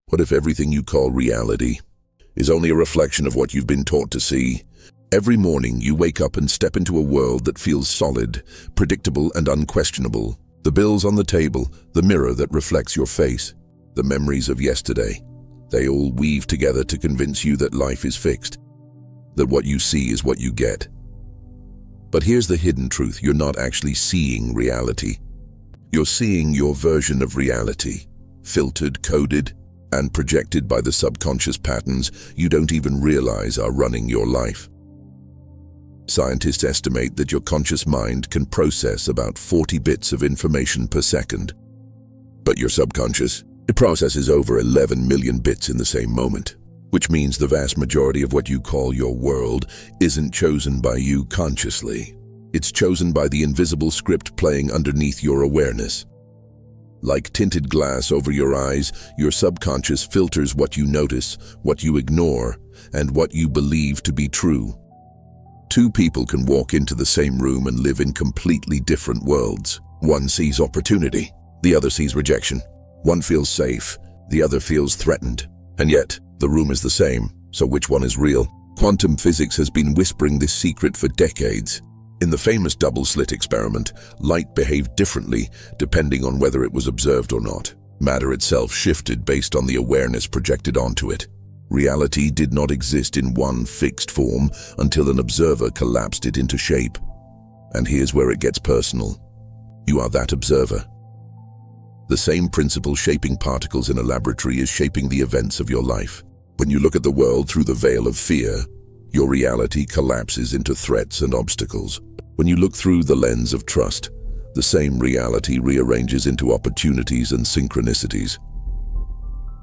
What if everything you call reality is only a reflection of what you've been taught to see? Every morning you wake up and step into a world that feels solid, predictable and unquestionable. The bills on the table, the mirror that reflects your face, the memories of yesterday. They all weave together to convince you that life is fixed, that what you see is what you get. But here's the hidden truth: you're not actually seeing reality. You're seeing your version of reality, filtered, coded, and projected by the subconscious patterns you don't even realize are running your life. Scientists estimate that your conscious mind can process about 40 bits of information per second. But your subconscious, it processes over 11 million bits in the same moment, which means the vast majority of what you call your world isn't chosen by you consciously. It's chosen by the invisible script playing underneath your awareness. Like tinted glass over your eyes, your subconscious filters what you notice, what you ignore, and what you believe to be true. Two people can walk into the same room and live in completely different worlds. One sees opportunity, the other sees rejection. One feels safe, the other feels threatened. And yet, the room is the same, so which one is real? Quantum physics has been whispering this secret for decades. In the famous double-slit experiment, light behaved differently depending on whether it was observed or not. Matter itself shifted based on the awareness projected onto it. Reality did not exist in one fixed form until an observer collapsed it into shape. And here's where it gets personal. You are that observer. The same principle shaping particles in a laboratory is shaping the events of your life. When you look at the world through the veil of fear, your reality collapses into threats and obstacles. When you look through the lens of trust, the same reality rearranges into opportunities and synchronicities.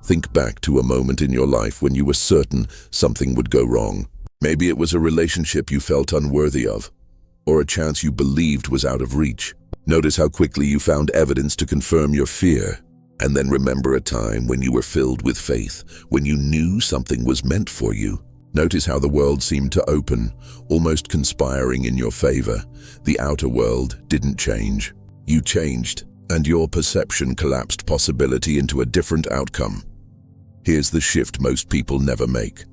Think back to a moment in your life when you were certain something would go wrong. Maybe it was a relationship you felt unworthy of, or a chance you believed was out of reach. Notice how quickly you found evidence to confirm your fear, and then remember a time when you were filled with faith, when you knew something was meant for you. Notice how the world seemed to open, almost conspiring in your favor. The outer world didn't change. You changed, and your perception collapsed possibility into a different outcome. Here's the shift most people never make.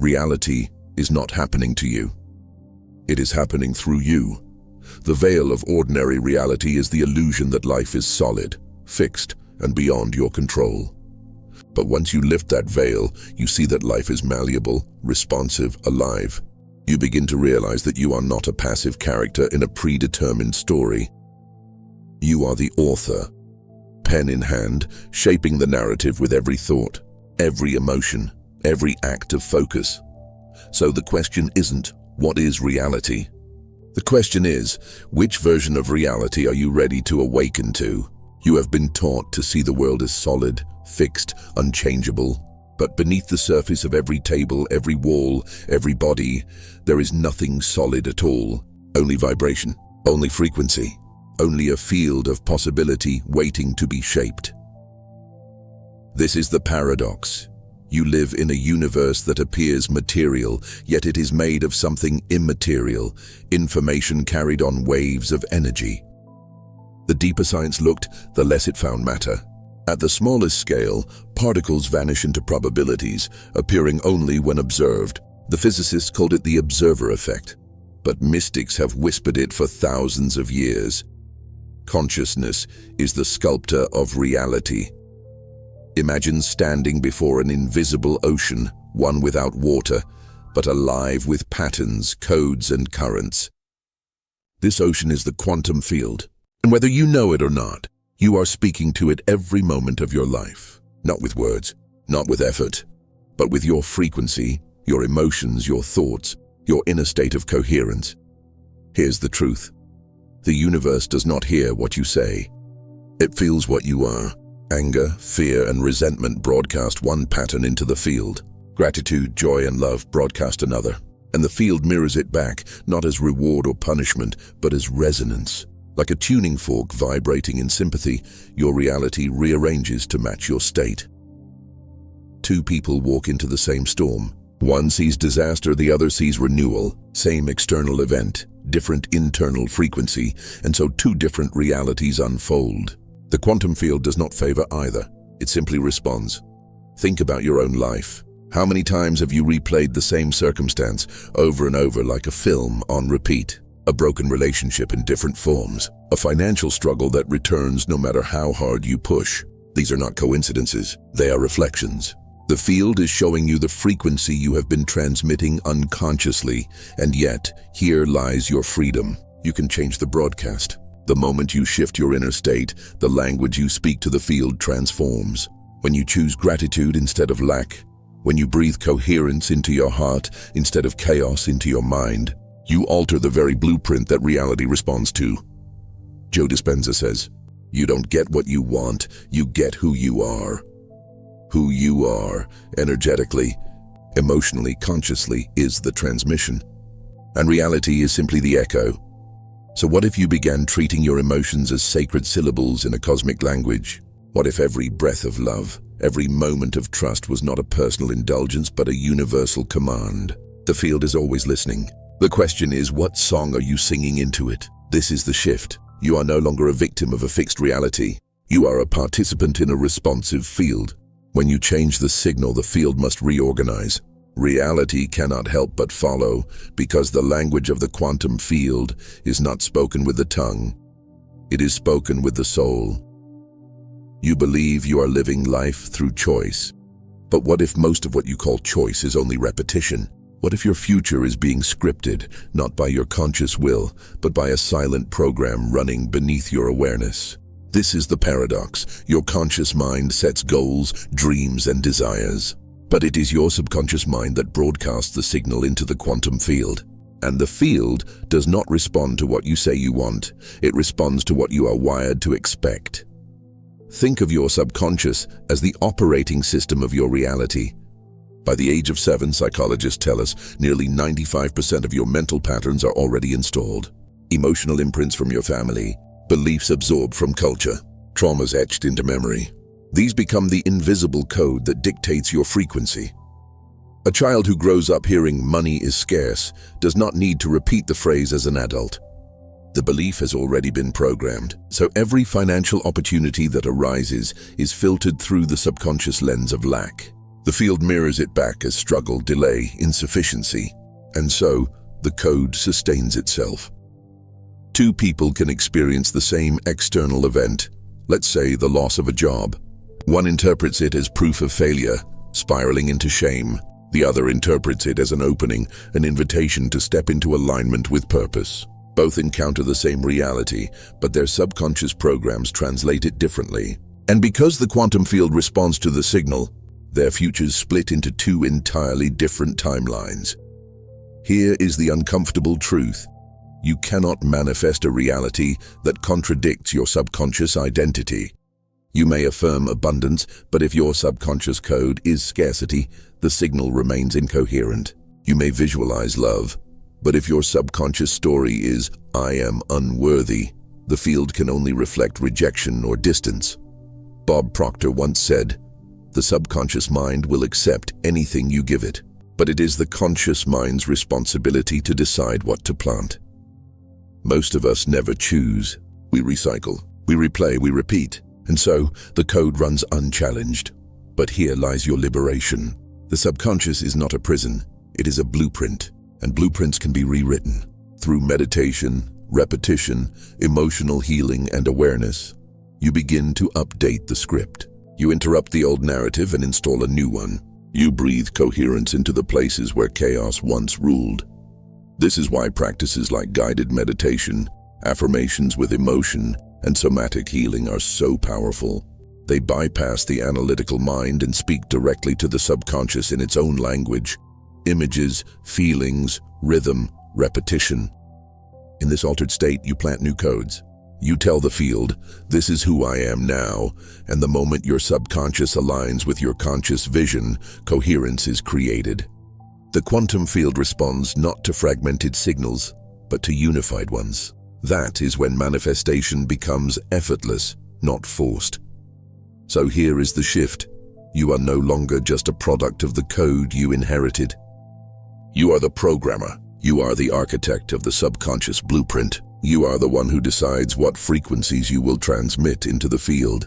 Reality is not happening to you. It is happening through you. The veil of ordinary reality is the illusion that life is solid, fixed, and beyond your control. But once you lift that veil, you see that life is malleable, responsive, alive. You begin to realize that you are not a passive character in a predetermined story. You are the author, pen in hand, shaping the narrative with every thought, every emotion, every act of focus. So the question isn't, what is reality? The question is, which version of reality are you ready to awaken to? You have been taught to see the world as solid, fixed, unchangeable. But beneath the surface of every table, every wall, every body, there is nothing solid at all. Only vibration, only frequency, only a field of possibility waiting to be shaped. This is the paradox. You live in a universe that appears material, yet it is made of something immaterial, information carried on waves of energy. The deeper science looked, the less it found matter. At the smallest scale, particles vanish into probabilities, appearing only when observed. The physicists called it the observer effect, but mystics have whispered it for thousands of years. Consciousness is the sculptor of reality. Imagine standing before an invisible ocean, one without water, but alive with patterns, codes, and currents. This ocean is the quantum field, and whether you know it or not, you are speaking to it every moment of your life. Not with words, not with effort, but with your frequency, your emotions, your thoughts, your inner state of coherence. Here's the truth. The universe does not hear what you say. It feels what you are. Anger, fear, and resentment broadcast one pattern into the field. Gratitude, joy, and love broadcast another. And the field mirrors it back, not as reward or punishment, but as resonance. Like a tuning fork vibrating in sympathy, your reality rearranges to match your state. Two people walk into the same storm. One sees disaster, the other sees renewal. Same external event, different internal frequency, and so two different realities unfold. The quantum field does not favor either. It simply responds. Think about your own life. How many times have you replayed the same circumstance over and over like a film on repeat? A broken relationship in different forms. A financial struggle that returns no matter how hard you push. These are not coincidences, they are reflections. The field is showing you the frequency you have been transmitting unconsciously, and yet, here lies your freedom. You can change the broadcast. The moment you shift your inner state, the language you speak to the field transforms. When you choose gratitude instead of lack, when you breathe coherence into your heart instead of chaos into your mind, you alter the very blueprint that reality responds to. Joe Dispenza says, "You don't get what you want, you get who you are." Who you are, energetically, emotionally, consciously, is the transmission. And reality is simply the echo. So what if you began treating your emotions as sacred syllables in a cosmic language? What if every breath of love, every moment of trust was not a personal indulgence but a universal command? The field is always listening. The question is, what song are you singing into it? This is the shift. You are no longer a victim of a fixed reality. You are a participant in a responsive field. When you change the signal, the field must reorganize. Reality cannot help but follow, because the language of the quantum field is not spoken with the tongue. It is spoken with the soul. You believe you are living life through choice. But what if most of what you call choice is only repetition? What if your future is being scripted, not by your conscious will, but by a silent program running beneath your awareness? This is the paradox. Your conscious mind sets goals, dreams, and desires. But it is your subconscious mind that broadcasts the signal into the quantum field. And the field does not respond to what you say you want. It responds to what you are wired to expect. Think of your subconscious as the operating system of your reality. By the age of 7, psychologists tell us nearly 95% of your mental patterns are already installed. Emotional imprints from your family, beliefs absorbed from culture, traumas etched into memory. These become the invisible code that dictates your frequency. A child who grows up hearing "money is scarce" does not need to repeat the phrase as an adult. The belief has already been programmed, so every financial opportunity that arises is filtered through the subconscious lens of lack. The field mirrors it back as struggle, delay, insufficiency, and so the code sustains itself. Two people can experience the same external event, let's say the loss of a job. One interprets it as proof of failure, spiraling into shame. The other interprets it as an opening, an invitation to step into alignment with purpose. Both encounter the same reality, but their subconscious programs translate it differently. And because the quantum field responds to the signal, their futures split into two entirely different timelines. Here is the uncomfortable truth. You cannot manifest a reality that contradicts your subconscious identity. You may affirm abundance, but if your subconscious code is scarcity, the signal remains incoherent. You may visualize love, but if your subconscious story is "I am unworthy," the field can only reflect rejection or distance. Bob Proctor once said, "The subconscious mind will accept anything you give it, but it is the conscious mind's responsibility to decide what to plant." Most of us never choose. We recycle, we replay, we repeat, and so the code runs unchallenged. But here lies your liberation. The subconscious is not a prison, it is a blueprint, and blueprints can be rewritten. Through meditation, repetition, emotional healing, and awareness, you begin to update the script. You interrupt the old narrative and install a new one. You breathe coherence into the places where chaos once ruled. This is why practices like guided meditation, affirmations with emotion, and somatic healing are so powerful. They bypass the analytical mind and speak directly to the subconscious in its own language. Images, feelings, rhythm, repetition. In this altered state, you plant new codes. You tell the field, "This is who I am now," and the moment your subconscious aligns with your conscious vision, coherence is created. The quantum field responds not to fragmented signals, but to unified ones. That is when manifestation becomes effortless, not forced. So here is the shift. You are no longer just a product of the code you inherited. You are the programmer. You are the architect of the subconscious blueprint. You are the one who decides what frequencies you will transmit into the field.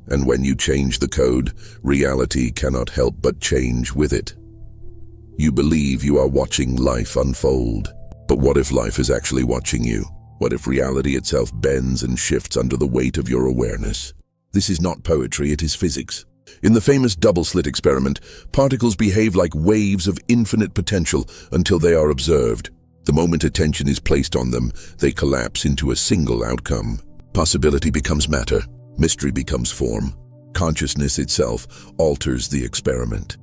And when you change the code, reality cannot help but change with it. You believe you are watching life unfold. But what if life is actually watching you? What if reality itself bends and shifts under the weight of your awareness? This is not poetry, it is physics. In the famous double-slit experiment, particles behave like waves of infinite potential until they are observed. The moment attention is placed on them, they collapse into a single outcome. Possibility becomes matter, mystery becomes form. Consciousness itself alters the experiment.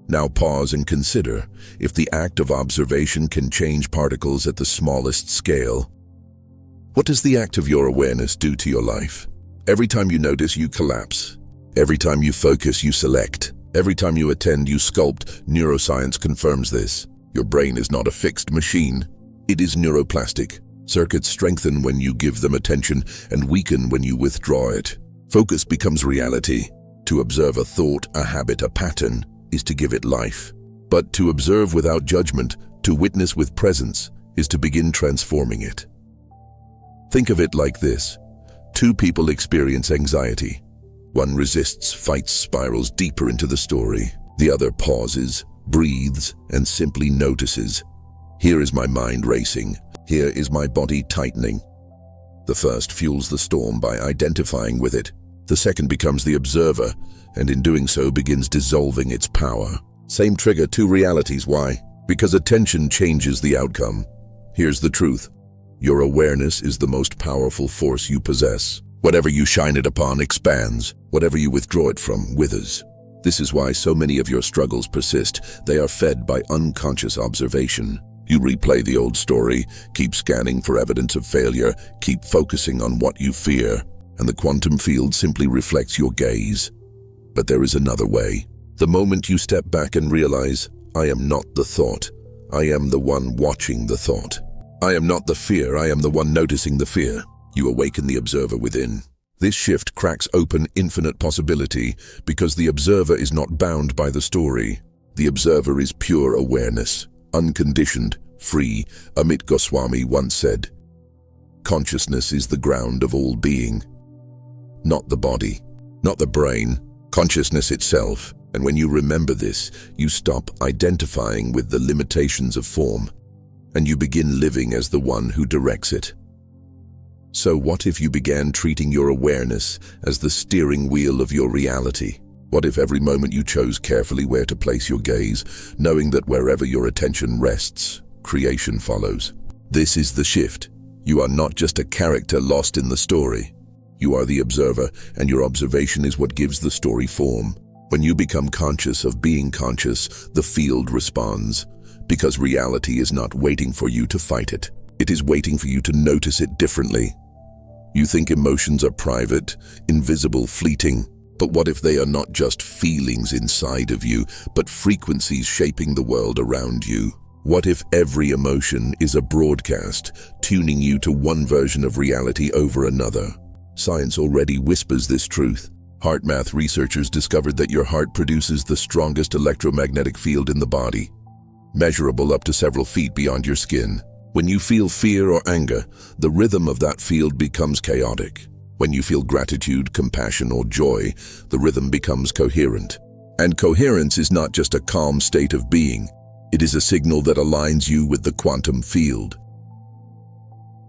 Now pause and consider, if the act of observation can change particles at the smallest scale, what does the act of your awareness do to your life? Every time you notice, you collapse. Every time you focus, you select. Every time you attend, you sculpt. Neuroscience confirms this. Your brain is not a fixed machine. It is neuroplastic. Circuits strengthen when you give them attention and weaken when you withdraw it. Focus becomes reality. To observe a thought, a habit, a pattern, is to give it life. But to observe without judgment, to witness with presence, is to begin transforming it. Think of it like this. Two people experience anxiety. One resists, fights, spirals deeper into the story. The other pauses, breathes, and simply notices. Here is my mind racing. Here is my body tightening. The first fuels the storm by identifying with it. The second becomes the observer, and in doing so begins dissolving its power. Same trigger, two realities. Why? Because attention changes the outcome. Here's the truth. Your awareness is the most powerful force you possess. Whatever you shine it upon expands. Whatever you withdraw it from withers. This is why so many of your struggles persist. They are fed by unconscious observation. You replay the old story, keep scanning for evidence of failure, keep focusing on what you fear, and the quantum field simply reflects your gaze. But there is another way. The moment you step back and realize, I am not the thought. I am the one watching the thought. I am not the fear, I am the one noticing the fear. You awaken the observer within. This shift cracks open infinite possibility because the observer is not bound by the story. The observer is pure awareness, unconditioned, free. Amit Goswami once said, consciousness is the ground of all being. Not the body, not the brain, consciousness itself. And when you remember this, you stop identifying with the limitations of form, and you begin living as the one who directs it. So what if you began treating your awareness as the steering wheel of your reality? What if every moment you chose carefully where to place your gaze, knowing that wherever your attention rests, creation follows? This is the shift. You are not just a character lost in the story. You are the observer, and your observation is what gives the story form. When you become conscious of being conscious, the field responds, because reality is not waiting for you to fight it. It is waiting for you to notice it differently. You think emotions are private, invisible, fleeting. But what if they are not just feelings inside of you, but frequencies shaping the world around you? What if every emotion is a broadcast, tuning you to one version of reality over another? Science already whispers this truth. HeartMath researchers discovered that your heart produces the strongest electromagnetic field in the body, measurable up to several feet beyond your skin. When you feel fear or anger, the rhythm of that field becomes chaotic. When you feel gratitude, compassion, or joy, the rhythm becomes coherent. And coherence is not just a calm state of being. It is a signal that aligns you with the quantum field.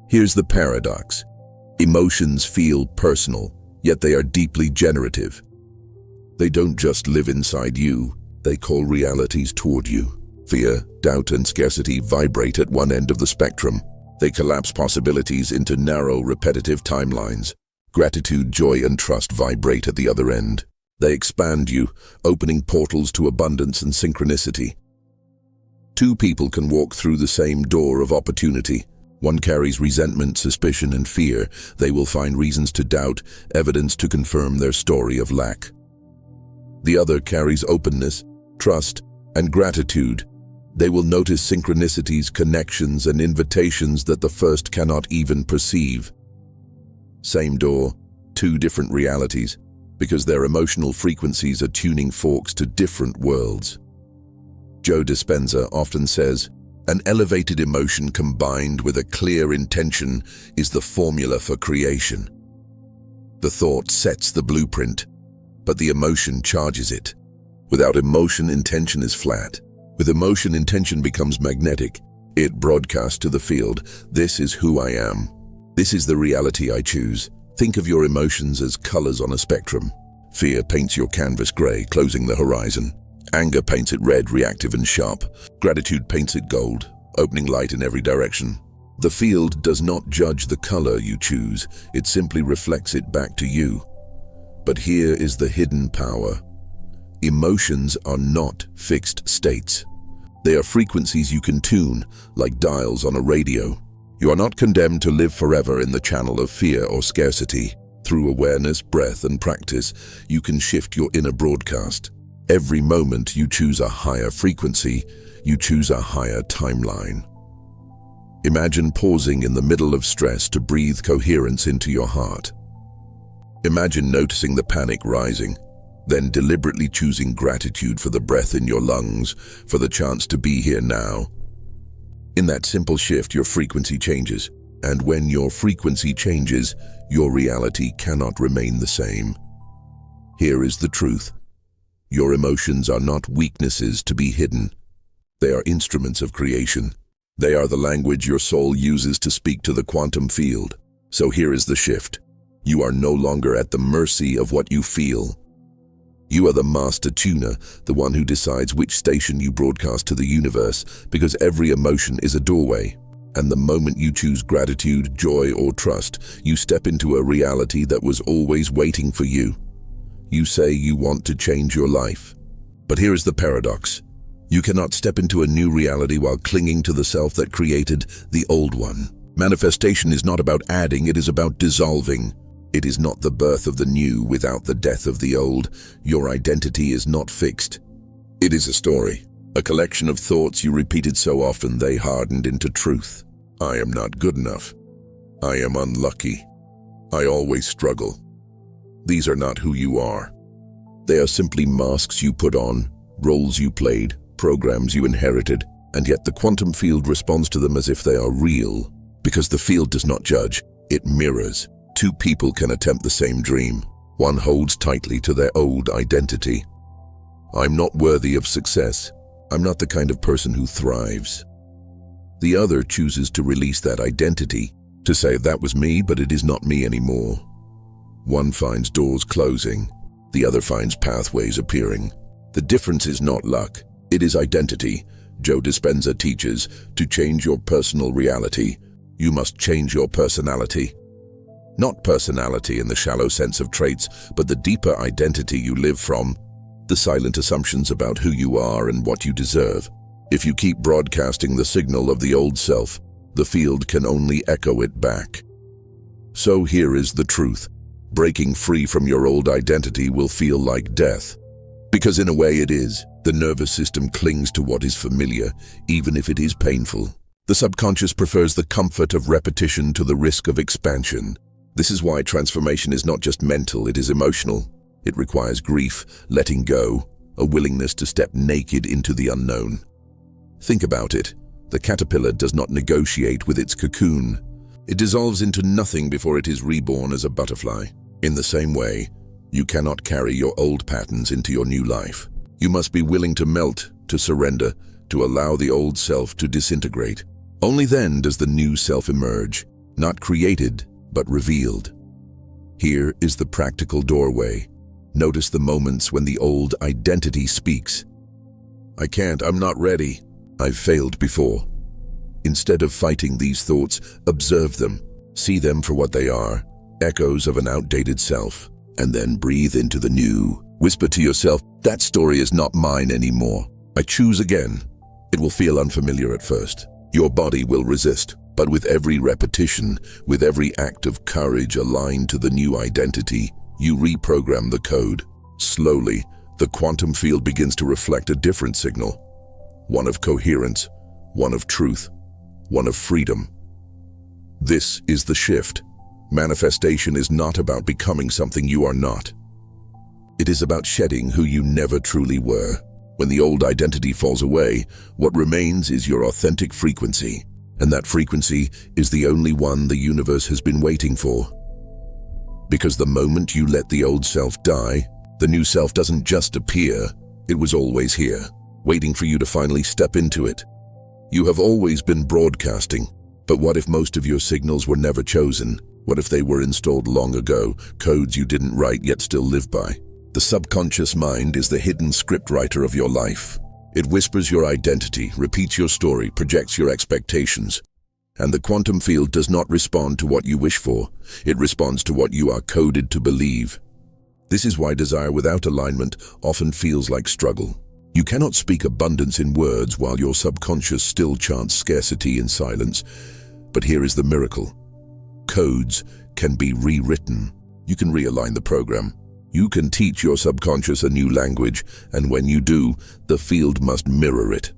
Here's the paradox. Emotions feel personal, yet they are deeply generative. They don't just live inside you, they call realities toward you. Fear, doubt, and scarcity vibrate at one end of the spectrum. They collapse possibilities into narrow, repetitive timelines. Gratitude, joy, and trust vibrate at the other end. They expand you, opening portals to abundance and synchronicity. Two people can walk through the same door of opportunity. One carries resentment, suspicion, and fear. They will find reasons to doubt, evidence to confirm their story of lack. The other carries openness, trust, and gratitude. They will notice synchronicities, connections, and invitations that the first cannot even perceive. Same door, two different realities, because their emotional frequencies are tuning forks to different worlds. Joe Dispenza often says, an elevated emotion combined with a clear intention is the formula for creation. The thought sets the blueprint, but the emotion charges it. Without emotion, intention is flat. With emotion, intention becomes magnetic. It broadcasts to the field, "This is who I am. This is the reality I choose." Think of your emotions as colors on a spectrum. Fear paints your canvas gray, closing the horizon. Anger paints it red, reactive and sharp. Gratitude paints it gold, opening light in every direction. The field does not judge the color you choose, it simply reflects it back to you. But here is the hidden power. Emotions are not fixed states. They are frequencies you can tune, like dials on a radio. You are not condemned to live forever in the channel of fear or scarcity. Through awareness, breath, and practice, you can shift your inner broadcast. Every moment you choose a higher frequency, you choose a higher timeline. Imagine pausing in the middle of stress to breathe coherence into your heart. Imagine noticing the panic rising, then deliberately choosing gratitude for the breath in your lungs, for the chance to be here now. In that simple shift, your frequency changes, and when your frequency changes, your reality cannot remain the same. Here is the truth. Your emotions are not weaknesses to be hidden. They are instruments of creation. They are the language your soul uses to speak to the quantum field. So here is the shift. You are no longer at the mercy of what you feel. You are the master tuner, the one who decides which station you broadcast to the universe, because every emotion is a doorway. And the moment you choose gratitude, joy, or trust, you step into a reality that was always waiting for you. You say you want to change your life. But here is the paradox. You cannot step into a new reality while clinging to the self that created the old one. Manifestation is not about adding, it is about dissolving. It is not the birth of the new without the death of the old. Your identity is not fixed. It is a story, a collection of thoughts you repeated so often they hardened into truth. I am not good enough. I am unlucky. I always struggle. These are not who you are. They are simply masks you put on, roles you played, programs you inherited, and yet the quantum field responds to them as if they are real. Because the field does not judge, it mirrors. Two people can attempt the same dream. One holds tightly to their old identity. I'm not worthy of success. I'm not the kind of person who thrives. The other chooses to release that identity, to say that was me, but it is not me anymore. One finds doors closing, the other finds pathways appearing. The difference is not luck, it is identity. Joe Dispenza teaches, to change your personal reality, you must change your personality. Not personality in the shallow sense of traits, but the deeper identity you live from, the silent assumptions about who you are and what you deserve. If you keep broadcasting the signal of the old self, the field can only echo it back. So here is the truth. Breaking free from your old identity will feel like death. Because in a way it is. The nervous system clings to what is familiar, even if it is painful. The subconscious prefers the comfort of repetition to the risk of expansion. This is why transformation is not just mental, it is emotional. It requires grief, letting go, a willingness to step naked into the unknown. Think about it. The caterpillar does not negotiate with its cocoon. It dissolves into nothing before it is reborn as a butterfly. In the same way, you cannot carry your old patterns into your new life. You must be willing to melt, to surrender, to allow the old self to disintegrate. Only then does the new self emerge, not created, but revealed. Here is the practical doorway. Notice the moments when the old identity speaks. I can't, I'm not ready. I've failed before. Instead of fighting these thoughts, observe them. See them for what they are, echoes of an outdated self, and then breathe into the new. Whisper to yourself, that story is not mine anymore. I choose again. It will feel unfamiliar at first. Your body will resist, but with every repetition, with every act of courage aligned to the new identity, you reprogram the code. Slowly, the quantum field begins to reflect a different signal. One of coherence, one of truth, one of freedom. This is the shift. Manifestation is not about becoming something you are not. It is about shedding who you never truly were. When the old identity falls away, what remains is your authentic frequency, and that frequency is the only one the universe has been waiting for. Because the moment you let the old self die, the new self doesn't just appear, it was always here, waiting for you to finally step into it. You have always been broadcasting, but what if most of your signals were never chosen? What if they were installed long ago, codes you didn't write yet still live by? The subconscious mind is the hidden scriptwriter of your life. It whispers your identity, repeats your story, projects your expectations. And the quantum field does not respond to what you wish for. It responds to what you are coded to believe. This is why desire without alignment often feels like struggle. You cannot speak abundance in words while your subconscious still chants scarcity in silence. But here is the miracle. Codes can be rewritten. You can realign the program. You can teach your subconscious a new language, and when you do, the field must mirror it.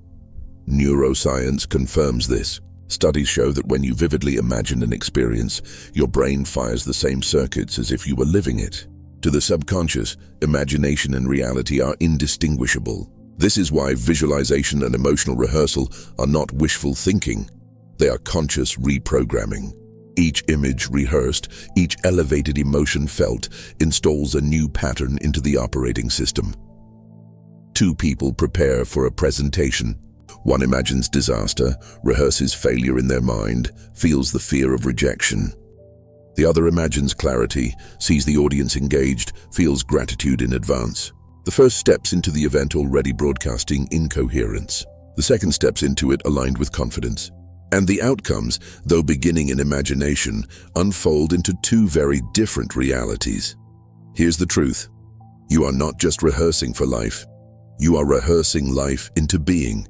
Neuroscience confirms this. Studies show that when you vividly imagine an experience, your brain fires the same circuits as if you were living it. To the subconscious, imagination and reality are indistinguishable. This is why visualization and emotional rehearsal are not wishful thinking. They are conscious reprogramming. Each image rehearsed, each elevated emotion felt, installs a new pattern into the operating system. Two people prepare for a presentation. One imagines disaster, rehearses failure in their mind, feels the fear of rejection. The other imagines clarity, sees the audience engaged, feels gratitude in advance. The first steps into the event already broadcasting incoherence. The second steps into it aligned with confidence. And the outcomes, though beginning in imagination, unfold into two very different realities. Here's the truth. You are not just rehearsing for life. You are rehearsing life into being.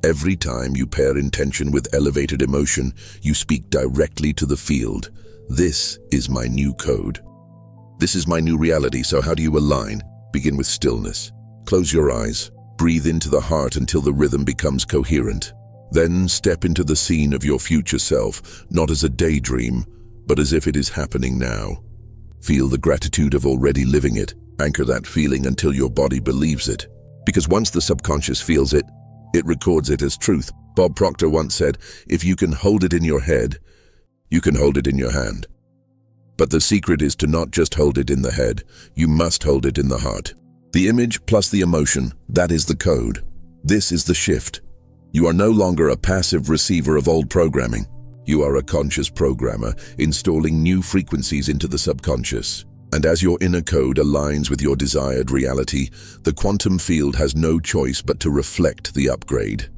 Every time you pair intention with elevated emotion, you speak directly to the field. This is my new code. This is my new reality, so how do you align? Begin with stillness. Close your eyes. Breathe into the heart until the rhythm becomes coherent. Then step into the scene of your future self, not as a daydream, but as if it is happening now. Feel the gratitude of already living it. Anchor that feeling until your body believes it. Because once the subconscious feels it, it records it as truth. Bob Proctor once said, if you can hold it in your head, you can hold it in your hand. But the secret is to not just hold it in the head, you must hold it in the heart. The image plus the emotion, that is the code. This is the shift. You are no longer a passive receiver of old programming. You are a conscious programmer, installing new frequencies into the subconscious. And as your inner code aligns with your desired reality, the quantum field has no choice but to reflect the upgrade.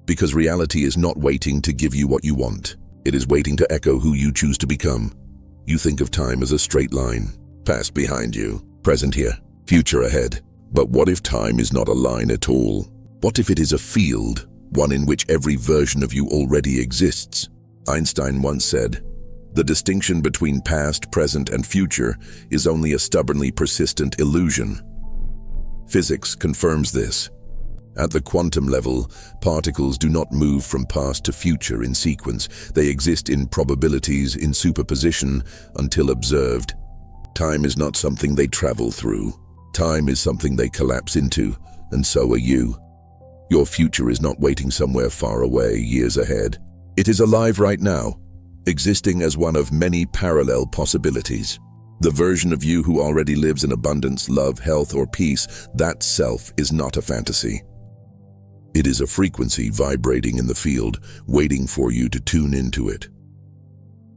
Because reality is not waiting to give you what you want. It is waiting to echo who you choose to become. You think of time as a straight line. Past behind you, present here, future ahead. But what if time is not a line at all? What if it is a field, one in which every version of you already exists? Einstein once said, "The distinction between past, present, and future is only a stubbornly persistent illusion." Physics confirms this. At the quantum level, particles do not move from past to future in sequence. They exist in probabilities in superposition until observed. Time is not something they travel through. Time is something they collapse into, and so are you. Your future is not waiting somewhere far away, years ahead. It is alive right now, existing as one of many parallel possibilities. The version of you who already lives in abundance, love, health, or peace, that self is not a fantasy. It is a frequency vibrating in the field, waiting for you to tune into it.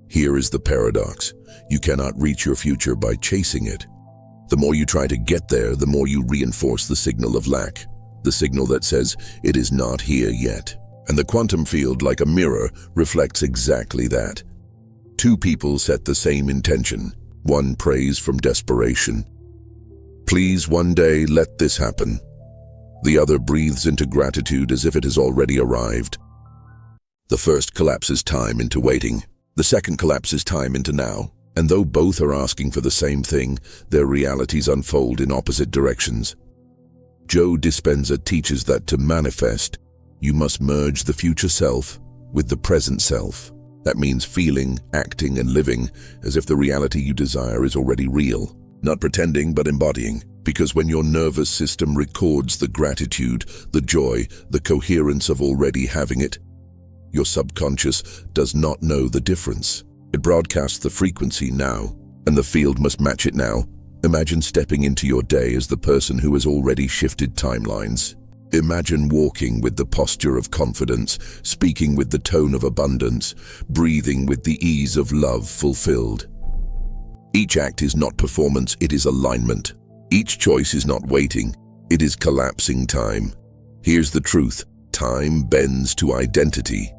Here is the paradox. You cannot reach your future by chasing it. The more you try to get there, the more you reinforce the signal of lack. The signal that says, it is not here yet. And the quantum field, like a mirror, reflects exactly that. Two people set the same intention. One prays from desperation. Please, one day, let this happen. The other breathes into gratitude as if it has already arrived. The first collapses time into waiting. The second collapses time into now. And though both are asking for the same thing, their realities unfold in opposite directions. Joe Dispenza teaches that to manifest, you must merge the future self with the present self. That means feeling, acting, and living as if the reality you desire is already real. Not pretending, but embodying. Because when your nervous system records the gratitude, the joy, the coherence of already having it, your subconscious does not know the difference. It broadcasts the frequency now, and the field must match it now. Imagine stepping into your day as the person who has already shifted timelines. Imagine walking with the posture of confidence, speaking with the tone of abundance, breathing with the ease of love fulfilled. Each act is not performance, it is alignment. Each choice is not waiting, it is collapsing time. Here's the truth: time bends to identity.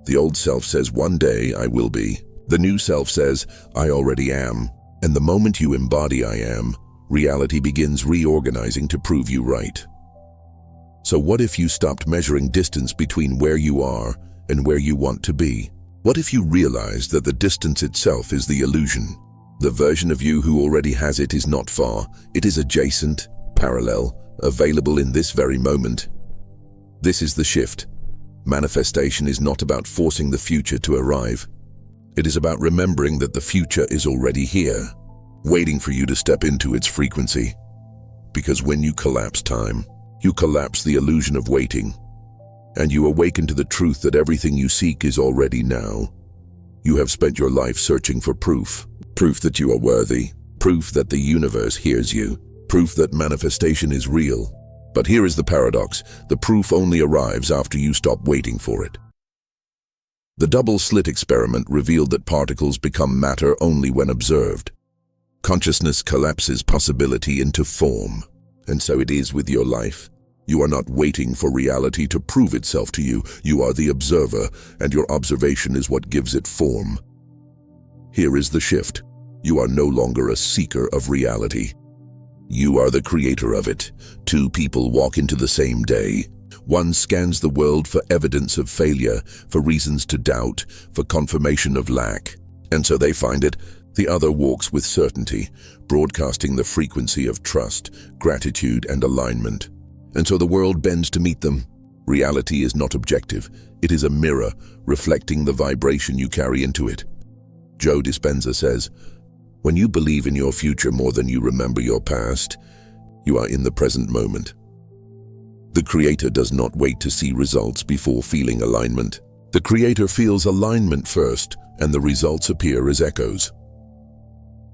The old self says, one day I will be. The new self says, I already am. And the moment you embody I am, reality begins reorganizing to prove you right. So what if you stopped measuring distance between where you are and where you want to be? What if you realized that the distance itself is the illusion? The version of you who already has it is not far, it is adjacent, parallel, available in this very moment. This is the shift. Manifestation is not about forcing the future to arrive. It is about remembering that the future is already here, waiting for you to step into its frequency. Because when you collapse time, you collapse the illusion of waiting, and you awaken to the truth that everything you seek is already now. You have spent your life searching for proof that you are worthy, proof that the universe hears you, proof that manifestation is real. But here is the paradox: the proof only arrives after you stop waiting for it. The double-slit experiment revealed that particles become matter only when observed. Consciousness collapses possibility into form. And so it is with your life. You are not waiting for reality to prove itself to you. You are the observer, and your observation is what gives it form. Here is the shift. You are no longer a seeker of reality. You are the creator of it. Two people walk into the same day. One scans the world for evidence of failure, for reasons to doubt, for confirmation of lack. And so they find it. The other walks with certainty, broadcasting the frequency of trust, gratitude, and alignment. And so the world bends to meet them. Reality is not objective. It is a mirror, reflecting the vibration you carry into it. Joe Dispenza says, when you believe in your future more than you remember your past, you are in the present moment. The creator does not wait to see results before feeling alignment. The creator feels alignment first, and the results appear as echoes.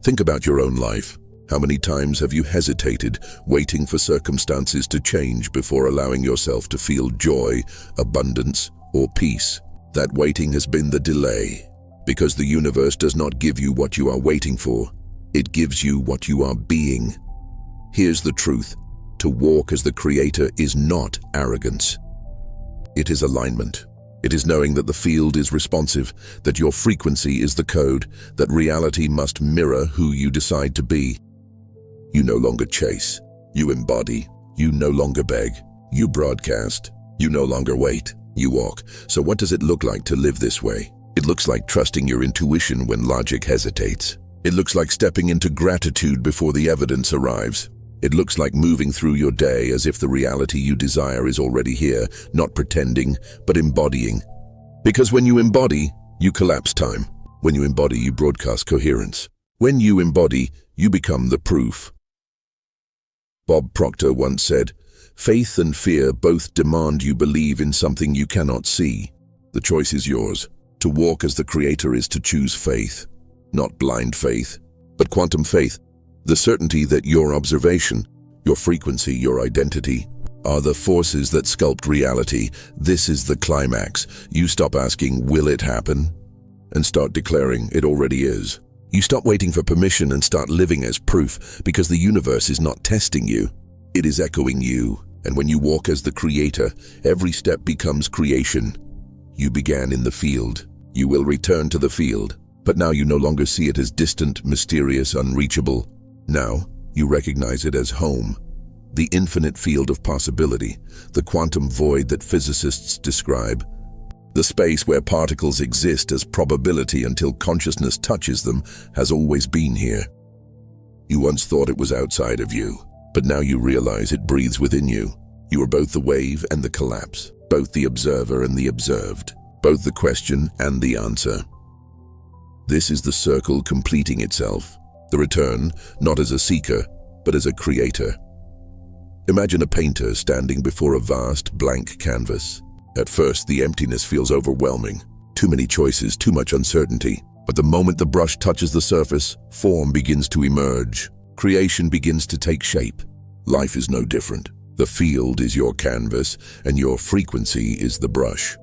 Think about your own life. How many times have you hesitated, waiting for circumstances to change before allowing yourself to feel joy, abundance, or peace? That waiting has been the delay. Because the universe does not give you what you are waiting for. It gives you what you are being. Here's the truth. To walk as the creator is not arrogance. It is alignment. It is knowing that the field is responsive, that your frequency is the code, that reality must mirror who you decide to be. You no longer chase. You embody. You no longer beg. You broadcast. You no longer wait. You walk. So what does it look like to live this way? It looks like trusting your intuition when logic hesitates. It looks like stepping into gratitude before the evidence arrives. It looks like moving through your day as if the reality you desire is already here, not pretending, but embodying. Because when you embody, you collapse time. When you embody, you broadcast coherence. When you embody, you become the proof. Bob Proctor once said, "Faith and fear both demand you believe in something you cannot see. The choice is yours. To walk as the creator is to choose faith. Not blind faith, but quantum faith. The certainty that your observation, your frequency, your identity, are the forces that sculpt reality. This is the climax. You stop asking, will it happen? And start declaring, it already is. You stop waiting for permission and start living as proof, because the universe is not testing you. It is echoing you. And when you walk as the creator, every step becomes creation. You began in the field. You will return to the field. But now you no longer see it as distant, mysterious, unreachable. Now, you recognize it as home. The infinite field of possibility, the quantum void that physicists describe. The space where particles exist as probability until consciousness touches them has always been here. You once thought it was outside of you, but now you realize it breathes within you. You are both the wave and the collapse, both the observer and the observed, both the question and the answer. This is the circle completing itself. The return, not as a seeker, but as a creator. Imagine a painter standing before a vast, blank canvas. At first, the emptiness feels overwhelming. Too many choices, too much uncertainty. But the moment the brush touches the surface, form begins to emerge. Creation begins to take shape. Life is no different. The field is your canvas, and your frequency is the brush.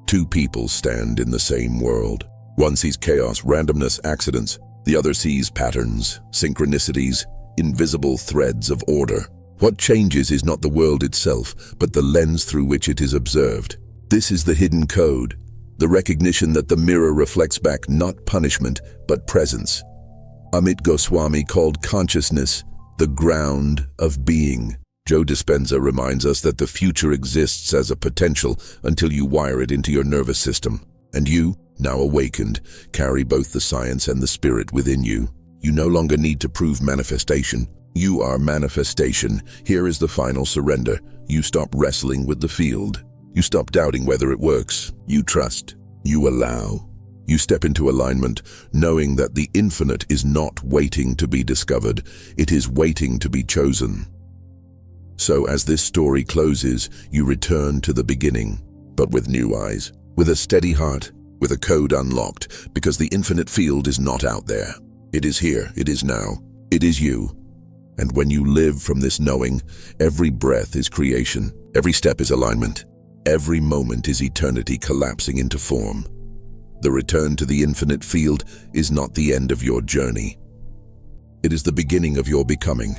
Two people stand in the same world. One sees chaos, randomness, accidents. The other sees patterns, synchronicities, invisible threads of order. What changes is not the world itself, but the lens through which it is observed. This is the hidden code, the recognition that the mirror reflects back not punishment, but presence. Amit Goswami called consciousness the ground of being. Joe Dispenza reminds us that the future exists as a potential until you wire it into your nervous system. And you, now awakened, carry both the science and the spirit within you. You no longer need to prove manifestation. You are manifestation. Here is the final surrender. You stop wrestling with the field. You stop doubting whether it works. You trust. You allow. You step into alignment, knowing that the infinite is not waiting to be discovered. It is waiting to be chosen. So as this story closes, you return to the beginning, but with new eyes, with a steady heart, with a code unlocked, because the infinite field is not out there. It is here, it is now, it is you. And when you live from this knowing, every breath is creation, every step is alignment, every moment is eternity collapsing into form. The return to the infinite field is not the end of your journey. It is the beginning of your becoming.